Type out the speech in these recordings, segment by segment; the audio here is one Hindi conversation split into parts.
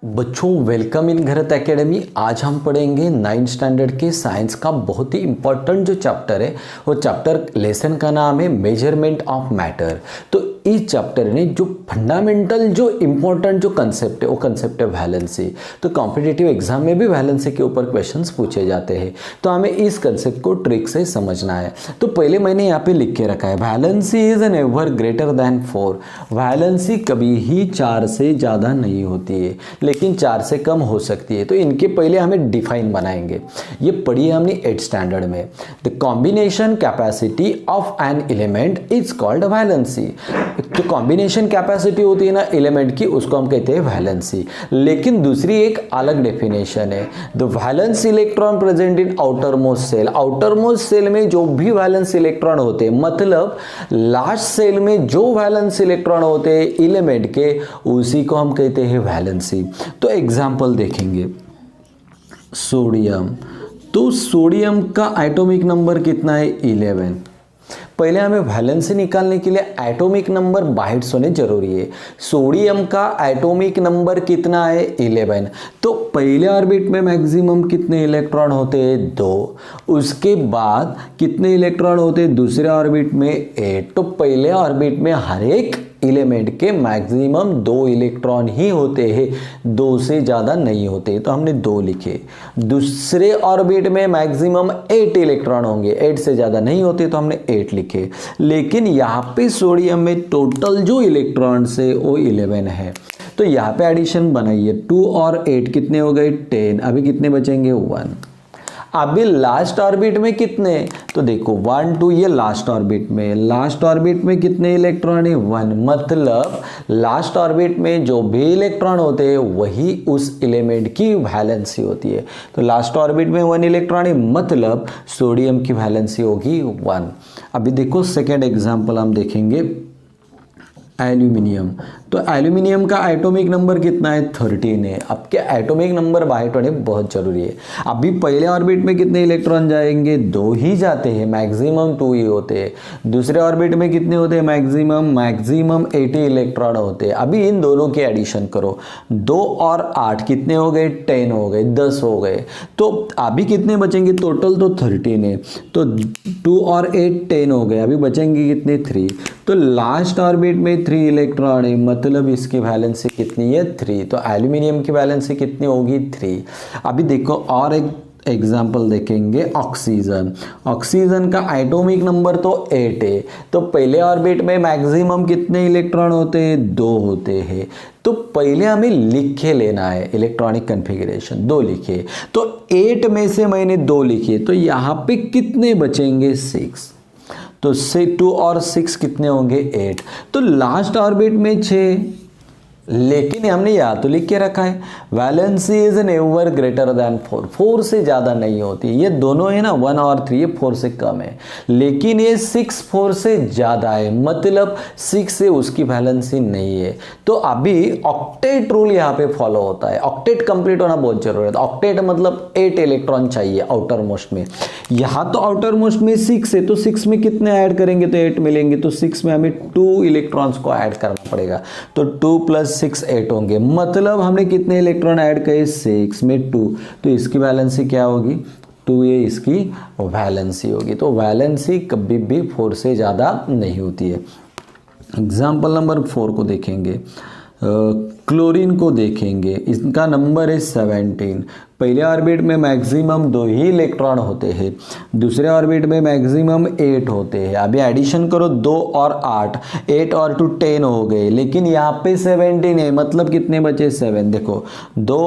बच्चों वेलकम इन घरत एकेडमी। आज हम पढ़ेंगे 9th स्टैंडर्ड के साइंस का बहुत ही इंपॉर्टेंट जो चैप्टर है वो चैप्टर लेसन का नाम है मेजरमेंट ऑफ मैटर। तो इस चैप्टर ने जो फंडामेंटल जो इम्पोर्टेंट जो कंसेप्ट है वो कंसेप्ट है वैलेंसी। तो कॉम्पिटिटिव एग्जाम में भी वैलेंसी के ऊपर क्वेश्चंस पूछे जाते हैं, तो हमें इस कंसेप्ट को ट्रिक से समझना है। तो पहले मैंने यहाँ पे लिख के रखा है valency is never greater than 4। Valency कभी ही 4 से ज़्यादा नहीं होती है, लेकिन 4 से कम हो सकती है। तो इनके पहले हमें डिफाइन बनाएंगे। ये पढ़ी है हमने 8th स्टैंडर्ड में। The combination capacity of an element is called valency. तो कॉम्बिनेशन कैपेसिटी होती है ना एलिमेंट की, उसको हम कहते हैं वैलेंसी। लेकिन दूसरी एक अलग डेफिनेशन है, the valence electron present in outer most shell. Outer most shell में जो भी वैलेंस इलेक्ट्रॉन होते हैं, मतलब लास्ट सेल में जो वैलेंस इलेक्ट्रॉन होते हैं एलिमेंट के, उसी को हम कहते हैं वैलेंसी। तो एग्जाम्पल देखेंगे, सोडियम। तो सोडियम का एटॉमिक नंबर कितना है? 11। पहले हमें वैलेंसी निकालने के लिए एटॉमिक नंबर बाहर होने जरूरी है। सोडियम का एटॉमिक नंबर कितना है? 11। तो पहले ऑर्बिट में मैक्सिमम कितने इलेक्ट्रॉन होते हैं? 2। उसके बाद कितने इलेक्ट्रॉन होते हैं दूसरे ऑर्बिट में? 8। तो पहले ऑर्बिट में हर एक एलिमेंट के मैक्सिमम 2 इलेक्ट्रॉन ही होते हैं, 2 से ज़्यादा नहीं होते। तो हमने 2 लिखे। दूसरे ऑर्बिट में मैक्सिमम 8 इलेक्ट्रॉन होंगे, 8 से ज़्यादा नहीं होते, तो हमने 8 लिखे। लेकिन यहाँ पे सोडियम में टोटल जो इलेक्ट्रॉन्स है वो 11 है। तो यहाँ पे एडिशन बनाइए, 2 और 8 कितने हो गए? 10। अभी कितने बचेंगे? 1। अभी लास्ट ऑर्बिट में कितने? तो देखो 1 2, ये लास्ट ऑर्बिट में। लास्ट ऑर्बिट में कितने इलेक्ट्रॉन है? 1। मतलब लास्ट ऑर्बिट में जो भी इलेक्ट्रॉन होते हैं वही उस एलिमेंट की वैलेंसी होती है। तो लास्ट ऑर्बिट में 1 इलेक्ट्रॉन है, मतलब सोडियम की वैलेंसी होगी 1। अभी देखो सेकेंड एग्जाम्पल हम देखेंगे, एल्यूमिनियम। तो एल्यूमिनियम का एटॉमिक नंबर कितना है? 13 है। आपके एटॉमिक नंबर बाहर होने बहुत जरूरी है। अभी पहले ऑर्बिट में कितने इलेक्ट्रॉन जाएंगे? 2 ही जाते हैं, मैक्सिमम 2 ही होते हैं। दूसरे ऑर्बिट में कितने होते हैं? मैक्सिमम 80 इलेक्ट्रॉन होते हैं। अभी इन दोनों की एडिशन करो, 2 और 8 कितने हो गए? 10 हो गए, 10 हो गए। तो अभी कितने बचेंगे? टोटल तो 13 है, तो 2 और 8 10 हो गए। अभी बचेंगे कितने? 3। तो लास्ट ऑर्बिट में 3 इलेक्ट्रॉन है, मतलब इसकी वैलेंसी कितनी है? 3। तो एल्यूमिनियम की वैलेंसी कितनी होगी? 3। अभी देखो और एक एग्जाम्पल देखेंगे, ऑक्सीजन। ऑक्सीजन का एटॉमिक नंबर तो 8 है। तो पहले ऑर्बिट में मैक्सिमम कितने इलेक्ट्रॉन होते हैं? 2 होते हैं। तो पहले हमें लिख के लेना है इलेक्ट्रॉनिक कन्फिग्रेशन, 2 लिखे। तो 8 में से मैंने 2 लिखे, तो यहाँ पे कितने बचेंगे? 6। तो से 2 और 6 कितने होंगे? 8। तो लास्ट ऑर्बिट में 6, लेकिन हमने यहाँ तो लिख के रखा है valency is never greater than 4। 4 से ज़्यादा नहीं होती। ये दोनों है ना 1 और 3, ये 4 से कम है। लेकिन ये 6 4 से ज़्यादा है, मतलब 6 से उसकी वैलेंसी नहीं है। तो अभी ऑक्टेट रूल यहाँ पे फॉलो होता है। ऑक्टेट कंप्लीट होना बहुत जरूरी है। ऑक्टेट मतलब 8 इलेक्ट्रॉन चाहिए आउटर मोस्ट में। यहाँ तो आउटर मोस्ट में 6 है, तो 6 में कितने ऐड करेंगे तो 8 मिलेंगे। तो 6 में हमें 2 इलेक्ट्रॉन्स को ऐड करना पड़ेगा। तो 2 + 6 8 होंगे, मतलब हमने कितने इलेक्ट्रॉन ऐड किए? 6 में 2। तो इसकी वैलेंसी क्या होगी? 2 ये इसकी वैलेंसी होगी। तो वैलेंसी कभी भी 4 से ज़्यादा नहीं होती है। एग्जाम्पल नंबर 4 को देखेंगे, क्लोरीन को देखेंगे। इसका नंबर है 17। पहले ऑर्बिट में मैक्सिमम 2 ही इलेक्ट्रॉन होते हैं, दूसरे ऑर्बिट में मैक्सिमम 8 होते हैं। अभी एडिशन करो, 2 और 8, 8 और 2 10 हो गए। लेकिन यहाँ पे 17 है, मतलब कितने बचे? 7। देखो 2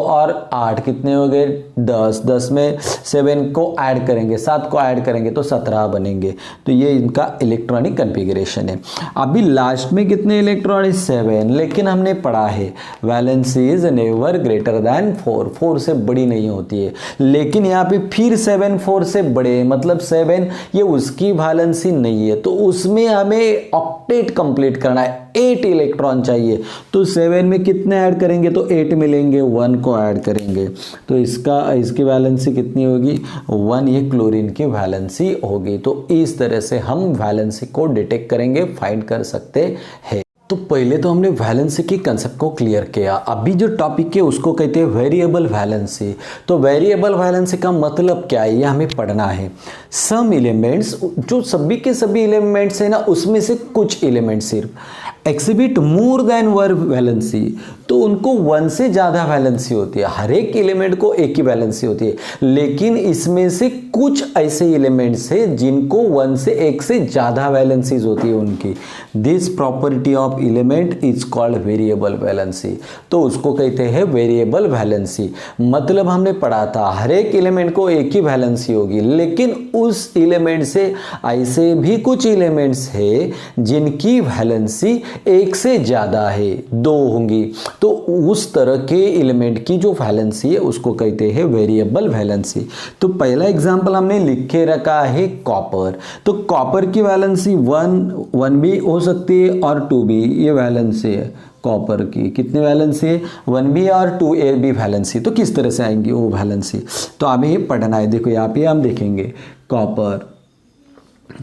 और 8 कितने हो गए? 10। 10 में 7 को ऐड करेंगे, 7 को ऐड करेंगे तो 17 बनेंगे। तो ये इनका इलेक्ट्रॉनिक कन्फिग्रेशन है। अभी लास्ट में कितने इलेक्ट्रॉन है? 7। लेकिन हमने पढ़ा है valency is never greater than 4। 4 से बड़ी नहीं होती है। लेकिन यहाँ पे फिर 7 4 से बड़े, मतलब 7 ये उसकी वैलेंसी नहीं है। तो उसमें हमें ऑक्टेट कंप्लीट करना है, 8 इलेक्ट्रॉन चाहिए। तो 7 में कितने ऐड करेंगे? तो 8 मिलेंगे, 1 को ऐड करेंगे। तो इसकी वैलेंसी कितनी होगी? 1। ये क्लोरीन की वैलेंसी होगी। तो इस तरह से हम वैलेंसी को डिटेक्ट करेंगे, फाइंड कर सकते हैं। तो पहले तो हमने वैलेंसी के कंसेप्ट को क्लियर किया। अभी जो टॉपिक है उसको कहते हैं वेरिएबल वैलेंसी। तो वेरिएबल वैलेंसी का मतलब क्या है, ये हमें पढ़ना है। सम एलिमेंट्स, जो सभी के सभी एलिमेंट्स है ना, उसमें से कुछ एलिमेंट्स सिर्फ exhibit more than one valency, तो उनको वन से ज़्यादा वैलेंसी होती है। हर एक एलिमेंट को एक ही वैलेंसी होती है, लेकिन इसमें से कुछ ऐसे एलिमेंट्स है जिनको वन से एक से ज़्यादा वैलेंसीज होती है उनकी। This property of element is called variable valency. तो उसको कहते हैं वेरिएबल वैलेंसी। मतलब हमने पढ़ा था हर एक एलिमेंट को एक ही वैलेंसी होगी, लेकिन उस एलिमेंट से ऐसे भी कुछ एलिमेंट्स है जिनकी वैलेंसी एक से ज़्यादा है, दो होंगी। तो उस तरह के एलिमेंट की जो वैलेंसी है उसको कहते हैं वेरिएबल वैलेंसी। तो पहला एग्जांपल हमने लिख के रखा है कॉपर। तो कॉपर की वैलेंसी वन भी हो सकती है और टू भी, ये वैलेंसी है कॉपर की। कितनी वैलेंसी है, 1b और 2a भी वैलेंसी। तो किस तरह से आएंगी वो वैलेंसी, तो अभी ये पढ़ना है। देखो यहाँ पे हम देखेंगे कॉपर,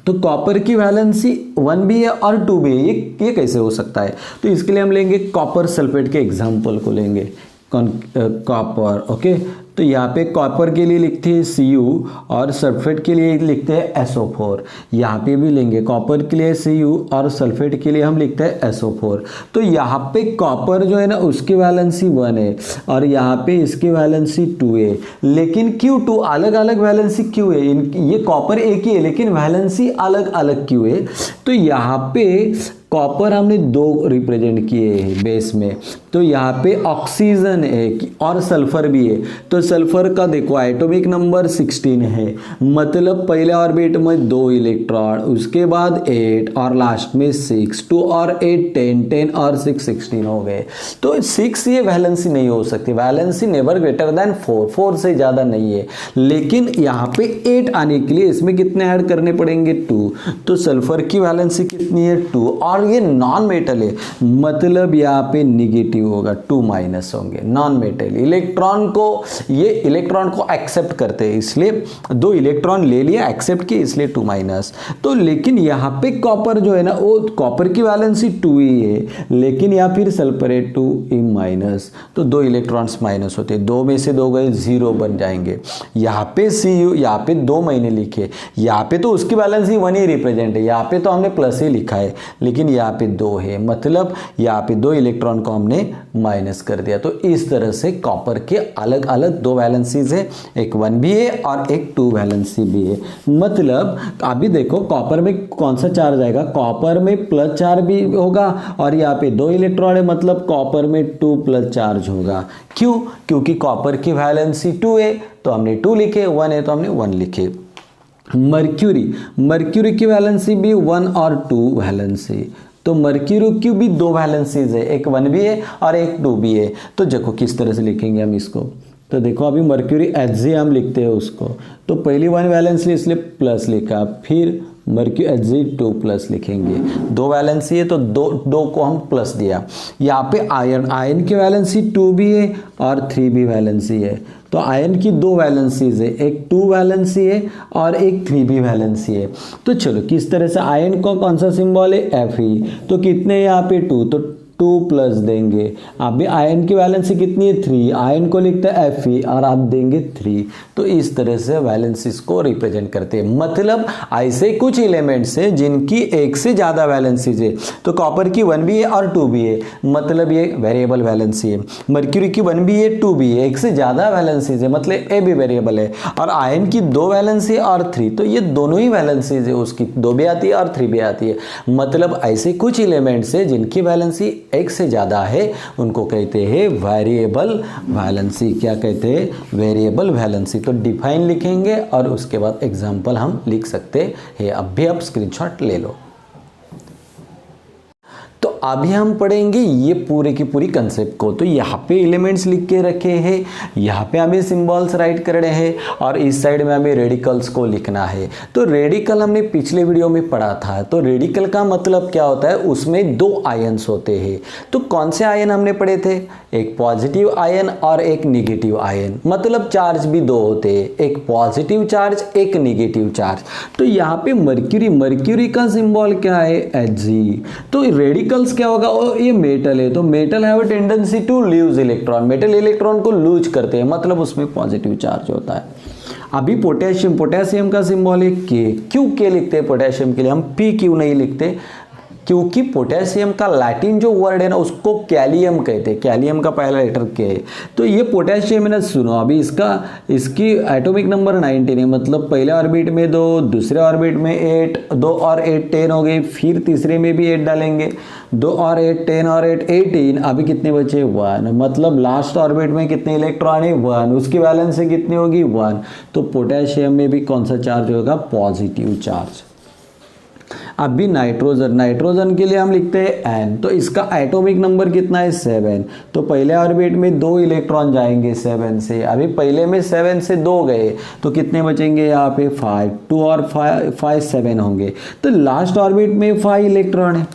तो कॉपर की वैलेंसी 1b है और 2b है, ये कैसे हो सकता है। तो इसके लिए हम लेंगे कॉपर सल्फेट के एग्जाम्पल को लेंगे, कॉपर। ओके, तो यहाँ पे कॉपर के लिए लिखते हैं Cu और सल्फेट के लिए लिखते हैं SO4। यहाँ पे भी लेंगे कॉपर के लिए Cu और सल्फेट के लिए हम लिखते हैं SO4। तो यहाँ पे कॉपर जो है ना उसकी वैलेंसी 1 है और यहाँ पे इसकी वैलेंसी 2 है, लेकिन क्यों 2 अलग अलग वैलेंसी क्यों है, ये कॉपर एक ही है लेकिन वैलेंसी अलग अलग क्यों है। तो यहाँ पे कॉपर हमने दो रिप्रेजेंट किए हैं बेस में, तो यहाँ पे ऑक्सीजन है और सल्फर भी है। तो सल्फर का देखो एटॉमिक नंबर 16 है, मतलब पहले ऑर्बिट में 2 इलेक्ट्रॉन, उसके बाद 8 और लास्ट में 6, 2 और 8 10, 10 और 6 16 हो गए। तो 6 ये वैलेंसी नहीं हो सकती, वैलेंसी नेवर ग्रेटर देन 4, 4 से ज़्यादा नहीं है। लेकिन यहाँ पे 8 आने के लिए इसमें कितने ऐड करने पड़ेंगे, 2। तो सल्फर की वैलेंसी कितनी है, 2, और ये नॉन मेटल है, मतलब यहाँ पे निगेटिव होगा, 2 माइनस होंगे। नॉन मेटल इलेक्ट्रॉन को, ये इलेक्ट्रॉन को एक्सेप्ट करते हैं, इसलिए 2 इलेक्ट्रॉन ले लिया, एक्सेप्ट किए, इसलिए 2 माइनस। तो लेकिन यहाँ पे कॉपर जो है ना, वो कॉपर की वैलेंसी 2 ही है, लेकिन यहाँ फिर सल्फर है 2 माइनस, तो 2 इलेक्ट्रॉन्स माइनस होते हैं, 2 में से 2 गए 0 बन जाएंगे। यहाँ पे Cu, यहाँ पे 2 महीने लिखे, यहाँ पे तो उसकी वैलेंसी 1 ही रिप्रेजेंट है, यहाँ पे तो हमने प्लस ही लिखा है, लेकिन यहाँ पे 2 है, मतलब यहाँ पे 2 इलेक्ट्रॉन को हमने माइनस कर दिया। तो इस तरह से कॉपर के अलग अलग 2 वैलेंसीज है, एक 1b है और एक 2 वैलेंसी भी है। मतलब अभी देखो कॉपर में कौन सा चार्ज आएगा, कॉपर में प्लस चार्ज भी होगा और यहाँ पे 2 इलेक्ट्रॉन है, मतलब कॉपर में 2 प्लस चार्ज होगा। क्यों, क्योंकि कॉपर की वैलेंसी 2 है तो हमने 2 लिखे, 1 है तो हमने 1 लिखे। मर्क्यूरी की वैलेंसी भी 1 और 2 वैलेंसी, तो मर्क्यूरी की भी 2 वैलेंसीज है, एक 1b है और एक 2b है। तो देखो किस तरह से लिखेंगे हम इसको, तो देखो अभी मर्क्यूरी Hg हम लिखते हैं उसको, तो पहली 1 वैलेंसी इसलिए प्लस लिखा, फिर मर्क्यूरी Hg 2 प्लस लिखेंगे, 2 वैलेंसी है तो 2 को हम प्लस दिया। यहाँ पे आयरन की वैलेंसी 2 भी है और 3 भी वैलेंसी है। तो आयरन की 2 वैलेंसीज है, एक 2 वैलेंसी है और एक 3 वैलेंसी है। तो चलो किस तरह से, आयरन का कौन सा सिंबल है, Fe, तो कितने यहाँ पे 2, तो 2 प्लस देंगे। अभी आयरन की वैलेंसी कितनी है, 3, आयरन को लिखते हैं Fe और आप देंगे 3। तो इस तरह से वैलेंसीज को रिप्रेजेंट करते हैं। मतलब ऐसे कुछ एलिमेंट्स है जिनकी एक से ज़्यादा वैलेंसीज है। तो कॉपर की 1b है और 2b है, मतलब ये वेरिएबल वैलेंसी है। मर्क्यूरी की 1b है 2b है, एक से ज़्यादा वैलेंसीज है, मतलब ए भी वेरिएबल है। और आयरन की 2 वैलेंसी और 3, तो ये दोनों ही वैलेंसीज है, उसकी 2 भी आती है और 3 भी आती है। मतलब ऐसे कुछ एलिमेंट्स है जिनकी वैलेंसी एक से ज़्यादा है, उनको कहते हैं वेरिएबल वैलेंसी। क्या कहते हैं, वेरिएबल वैलेंसी। तो डिफाइन लिखेंगे और उसके बाद एग्जाम्पल हम लिख सकते हैं। अब भी आप स्क्रीनशॉट ले लो। तो अभी हम पढ़ेंगे ये पूरे की पूरी कंसेप्ट को। तो यहाँ पे एलिमेंट्स लिख के रखे हैं, यहाँ पे हमें सिंबल्स राइट कर रहे हैं और इस साइड में हमें रेडिकल्स को लिखना है। तो रेडिकल हमने पिछले वीडियो में पढ़ा था। तो रेडिकल का मतलब क्या होता है, उसमें 2 आयन्स होते हैं। तो कौन से आयन हमने पढ़े थे, एक पॉजिटिव आयन और एक निगेटिव आयन, मतलब चार्ज भी 2 होते हैं, एक पॉजिटिव चार्ज एक निगेटिव चार्ज। तो यहाँ पे मर्क्यूरी का सिंबल क्या है, Hg। तो रेडिकल्स सपोज क्या होगा, ये मेटल है तो metal have a tendency to lose electron, metal electron को लूज करते हैं, मतलब उसमें पॉजिटिव चार्ज होता है। अभी पोटेशियम, पोटेशियम का सिंबल है के, क्यों के लिखते हैं पोटेशियम के लिए, हम पी क्यों नहीं लिखते, क्योंकि पोटेशियम का लैटिन जो वर्ड है ना उसको कैलियम कहते हैं, कैलियम का पहला लेटर के है। तो ये पोटेशियम है ना, सुनो अभी इसकी एटॉमिक नंबर 19 है, मतलब पहले ऑर्बिट में 2, दूसरे ऑर्बिट में 8, 2 और 8 10 हो गई, फिर तीसरे में भी 8 डालेंगे, 2 और 8 10 और 8 18, अभी कितने बचे 1, मतलब लास्ट ऑर्बिट में कितने इलेक्ट्रॉन है 1, उसकी वैलेंस से कितनी होगी 1, तो पोटेशियम में भी कौन सा चार्ज होगा, पॉजिटिव चार्ज। अभी नाइट्रोजन, नाइट्रोजन के लिए हम लिखते हैं N, तो इसका एटॉमिक नंबर कितना है 7, तो पहले ऑर्बिट में 2 इलेक्ट्रॉन जाएंगे 7 से, अभी पहले में 7 से 2 गए तो कितने बचेंगे यहाँ पे 5, 2 और 5 7 होंगे, तो लास्ट ऑर्बिट में 5 इलेक्ट्रॉन है।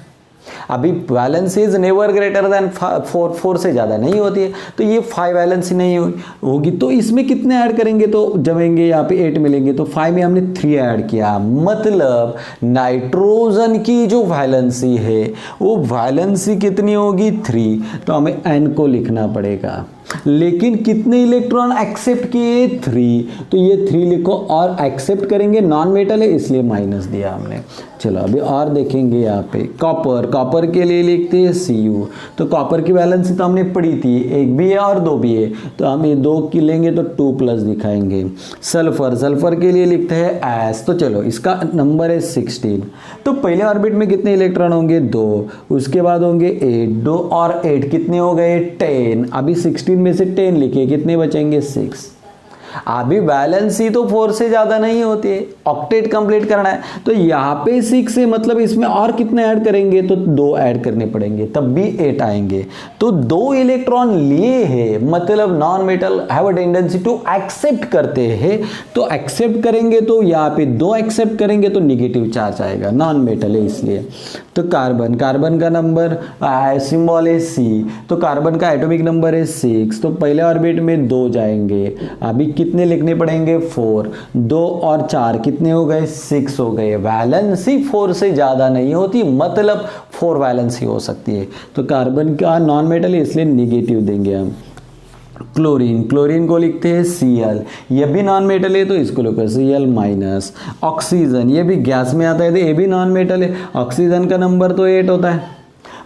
अभी valence is never greater than 4 से ज़्यादा नहीं होती है, तो ये 5 वैलेंसी नहीं होगी, तो इसमें कितने ऐड करेंगे तो जमेंगे यहाँ पे 8 मिलेंगे, तो 5 में हमने 3 ऐड किया, मतलब नाइट्रोजन की जो वैलेंसी है वो वैलेंसी कितनी होगी 3, तो हमें N को लिखना पड़ेगा, लेकिन कितने इलेक्ट्रॉन एक्सेप्ट किए 3, तो ये 3 लिखो, और एक्सेप्ट करेंगे नॉन मेटल है इसलिए माइनस दिया हमने। चलो अभी और देखेंगे यहाँ पे कॉपर, कॉपर के लिए लिखते हैं Cu, तो कॉपर की वैलेंसी तो हमने पढ़ी थी, 1 भी है और 2 भी है, तो हम ये 2 की लेंगे तो 2 प्लस दिखाएंगे। सल्फर, सल्फर के लिए लिखते हैं S, तो चलो इसका नंबर है 16, तो पहले ऑर्बिट में कितने इलेक्ट्रॉन होंगे 2, उसके बाद होंगे 8, 2 और 8 कितने हो गए 10, अभी 16 में से 10 लिखे, कितने बचेंगे 6। अभी वैलेंसी तो 4 से ज्यादा नहीं होती है, ऑक्टेट कंप्लीट करना है, तो यहाँ पे 6 है, मतलब इसमें और कितने ऐड करेंगे तो 2 ऐड करने पड़ेंगे, तब भी 8 आएंगे, तो 2 इलेक्ट्रॉन लिए हैं, मतलब non metal have a tendency to accept करते हैं, तो एक्सेप्ट करेंगे तो यहाँ पे 2 एक्सेप्ट करेंगे तो निगेटिव चार्ज आएगा, नॉन मेटल है इसलिए। तो कार्बन, कार्बन का नंबर सिंबल है C, तो कार्बन का एटॉमिक नंबर है 6, तो पहले ऑर्बिट में 2 जाएंगे, अभी कितने लिखने पड़ेंगे 4, 2 और 4 कितने हो गए 6 हो गए, वैलेंसी 4 से ज्यादा नहीं होती, मतलब 4 वैलेंसी हो सकती है, तो कार्बन का नॉन मेटल है इसलिए निगेटिव देंगे हम। क्लोरीन, क्लोरीन को लिखते हैं Cl, ये भी नॉन मेटल है तो इसको लिखो Cl माइनस। ऑक्सीजन, ये भी गैस में आता है तो ये भी नॉन मेटल है, ऑक्सीजन का नंबर तो 8 होता है,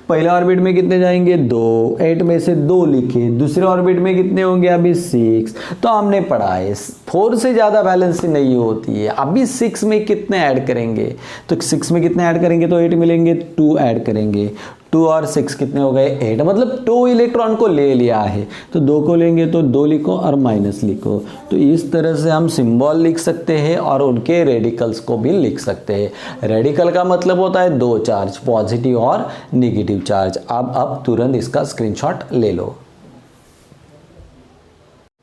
पहले ऑर्बिट में कितने जाएंगे 2, 8 में से 2 लिखे, दूसरे ऑर्बिट में कितने होंगे अभी 6, तो हमने पढ़ा है 4 से ज़्यादा वैलेंसी नहीं होती है। अभी 6 में कितने ऐड करेंगे, तो 6 में कितने ऐड करेंगे तो 8 मिलेंगे, 2 ऐड करेंगे, 2 और 6 कितने हो गए 8, मतलब 2 इलेक्ट्रॉन को ले लिया है, तो 2 को लेंगे तो 2 लिखो और माइनस लिखो, तो इस तरह से हम सिंबल लिख सकते हैं और उनके रेडिकल्स को भी लिख सकते हैं। रेडिकल का मतलब होता है 2 चार्ज, पॉजिटिव और नेगेटिव चार्ज। अब तुरंत इसका स्क्रीनशॉट ले लो।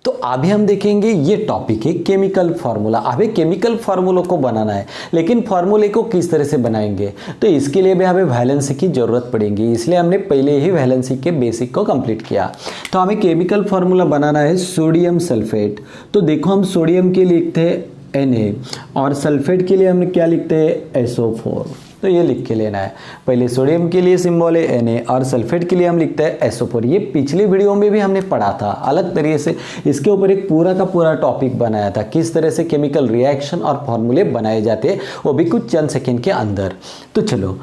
तो अभी हम देखेंगे ये टॉपिक है केमिकल फार्मूला। अभी केमिकल फार्मूला को बनाना है, लेकिन फार्मूले को किस तरह से बनाएंगे, तो इसके लिए भी हमें वैलेंसी की जरूरत पड़ेगी, इसलिए हमने पहले ही वैलेंसी के बेसिक को कंप्लीट किया। तो हमें केमिकल फार्मूला बनाना है सोडियम सल्फेट। तो देखो हम सोडियम के लिए लिखते हैं Na और सल्फेट के लिए हम क्या लिखते हैं SO4, तो ये लिख के लेना है। पहले सोडियम के लिए सिंबल है Na और सल्फेट के लिए हम लिखते हैं SO4। ये पिछले वीडियो में भी हमने पढ़ा था अलग तरीके से, इसके ऊपर एक पूरा का पूरा टॉपिक बनाया था, किस तरह से केमिकल रिएक्शन और फॉर्मूले बनाए जाते हैं, वो भी कुछ चंद सेकेंड के अंदर। तो चलो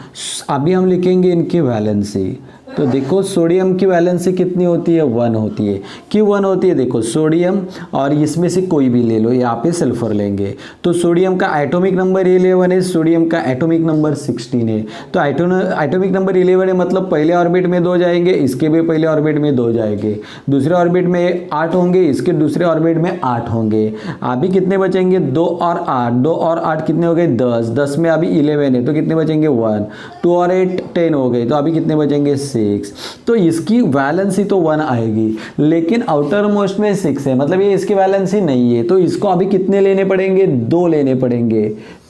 अभी हम लिखेंगे इनकी वैलेंसी। तो देखो सोडियम की वैलेंसी कितनी होती है 1 होती है। क्यों 1 होती है, देखो सोडियम और इसमें से कोई भी ले लो, यहाँ पे सल्फर लेंगे, तो सोडियम का एटॉमिक नंबर 11 है, सोडियम का एटॉमिक नंबर 16 है, तो एटॉमिक नंबर 11 है, मतलब पहले ऑर्बिट में 2 जाएंगे, इसके भी पहले ऑर्बिट में 2 जाएंगे, दूसरे ऑर्बिट में 8 होंगे, इसके दूसरे ऑर्बिट में 8 होंगे। अभी कितने बचेंगे 2 और 8, 2 और 8 कितने हो गए 10, 10 में अभी 11 है तो कितने बचेंगे 1, 2 और 8 10 हो गए, तो अभी कितने बचेंगे 6। तो इसकी वैलेंसी तो 1 आएगी, लेकिन आउटर मोस्ट में 6 है, मतलब ये इसकी वैलेंसी नहीं है, तो इसको अभी कितने लेने पड़ेंगे 2 लेने पड़ेंगे,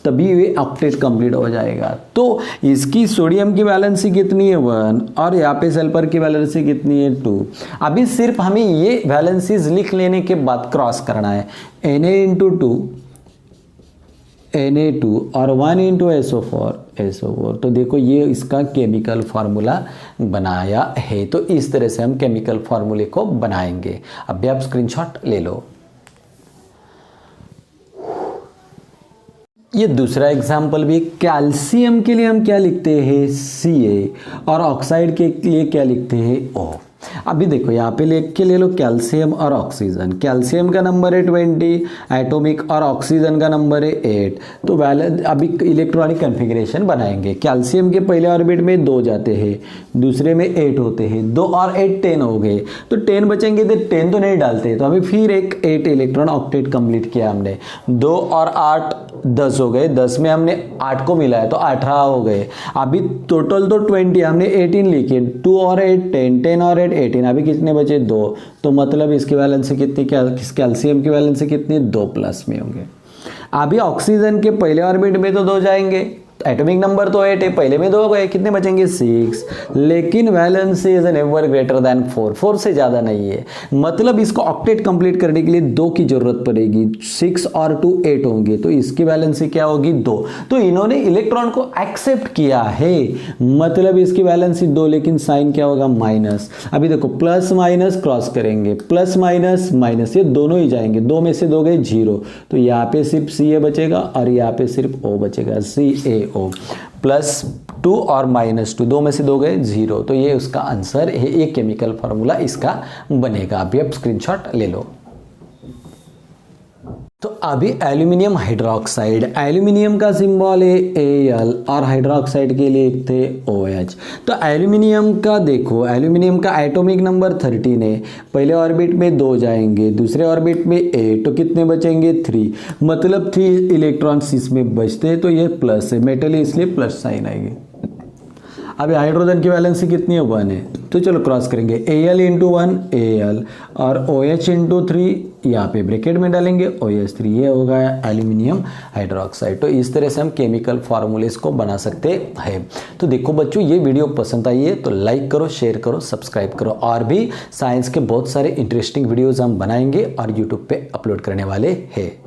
तभी ये ऑक्टेट कंप्लीट हो जाएगा। तो इसकी सोडियम की वैलेंसी कितनी है 1 और यहाँ पे सल्फर की वैलेंसी कितनी है 2। अभी सिर्फ हमें ये वैलेंसीज लिख लेने के बाद क्रॉस करना है, Na into 2 Na2 और 1 into SO4 SO4। तो देखो ये इसका केमिकल फार्मूला बनाया है। तो इस तरह से हम केमिकल फार्मूले को बनाएंगे। अभी आप स्क्रीनशॉट ले लो। ये दूसरा एग्जाम्पल भी, कैल्शियम के लिए हम क्या लिखते हैं Ca और ऑक्साइड के लिए क्या लिखते हैं O। अभी देखो यहाँ पे लिख के ले लो कैल्शियम और ऑक्सीजन। कैल्शियम का नंबर है 20 एटॉमिक और ऑक्सीजन का नंबर है 8। तो वैलेंस अभी इलेक्ट्रॉनिक कन्फिग्रेशन बनाएंगे। कैल्शियम के पहले ऑर्बिट में 2 जाते हैं, दूसरे में 8 होते हैं। 2 और 8 10 हो गए, तो 10 बचेंगे। तो 10 तो नहीं डालते, तो अभी फिर एक 8 इलेक्ट्रॉन ऑक्टेट कंप्लीट किया हमने। 2 और 8 10 हो गए, 10 में हमने 8 को मिला है तो 18 हो गए। अभी टोटल तो 20, हमने 18 लिखे। 2 और 8 10, 10 और 8 18। अभी कितने बचे 2। तो मतलब इसकी वैलेंसी कितनी, कैल्शियम की वैलेंसी कितनी, 2 प्लस में होंगे। अभी ऑक्सीजन के पहले ऑर्बिट में तो 2 जाएंगे, एटॉमिक नंबर तो 8 है, पहले में 2 हो गए, कितने बचेंगे 6। लेकिन valency is never greater than 4, 4 से ज़्यादा नहीं है। मतलब इसको ऑक्टेट कंप्लीट करने के लिए 2 की जरूरत पड़ेगी। 6 और 2 8 होंगे, तो इसकी वैलेंसी क्या होगी 2। तो इन्होंने इलेक्ट्रॉन को एक्सेप्ट किया है, मतलब इसकी वैलेंसी 2, लेकिन साइन क्या होगा माइनस। अभी देखो प्लस माइनस क्रॉस करेंगे, प्लस माइनस माइनस, ये दोनों ही जाएंगे। 2 में से 2 गए 0, तो यहाँ पे सिर्फ Ca बचेगा और यहाँ पे सिर्फ O बचेगा, CaO। +2 और -2, 2 में से 2 गए 0। तो ये उसका आंसर है, ये केमिकल फार्मूला इसका बनेगा। अभी आप स्क्रीनशॉट ले लो। तो अभी एल्यूमिनियम हाइड्रोक्साइड, एल्यूमिनियम का सिंबल है Al और हाइड्रोक्साइड के लिए थे OH। तो एल्यूमिनियम का देखो, एल्यूमिनियम का एटॉमिक नंबर 13 है। पहले ऑर्बिट में 2 जाएंगे, दूसरे ऑर्बिट में 8, तो कितने बचेंगे 3। मतलब 3 इलेक्ट्रॉन्स इसमें बचते हैं, तो ये प्लस है, मेटल है इसलिए प्लस साइन आएगी। अभी हाइड्रोजन की वैलेंसी कितनी है 1 है, तो चलो क्रॉस करेंगे। Al इंटू 1 Al और OH इंटू 3, यहाँ पे ब्रैकेट में डालेंगे OH3, ये होगा एल्यूमिनियम हाइड्रोक्साइड। तो इस तरह से हम केमिकल फार्मूलेस को बना सकते हैं। तो देखो बच्चों, ये वीडियो पसंद आई है तो लाइक करो, शेयर करो, सब्सक्राइब करो। और भी साइंस के बहुत सारे इंटरेस्टिंग वीडियोज़ हम बनाएंगे और यूट्यूब पे अपलोड करने वाले हैं।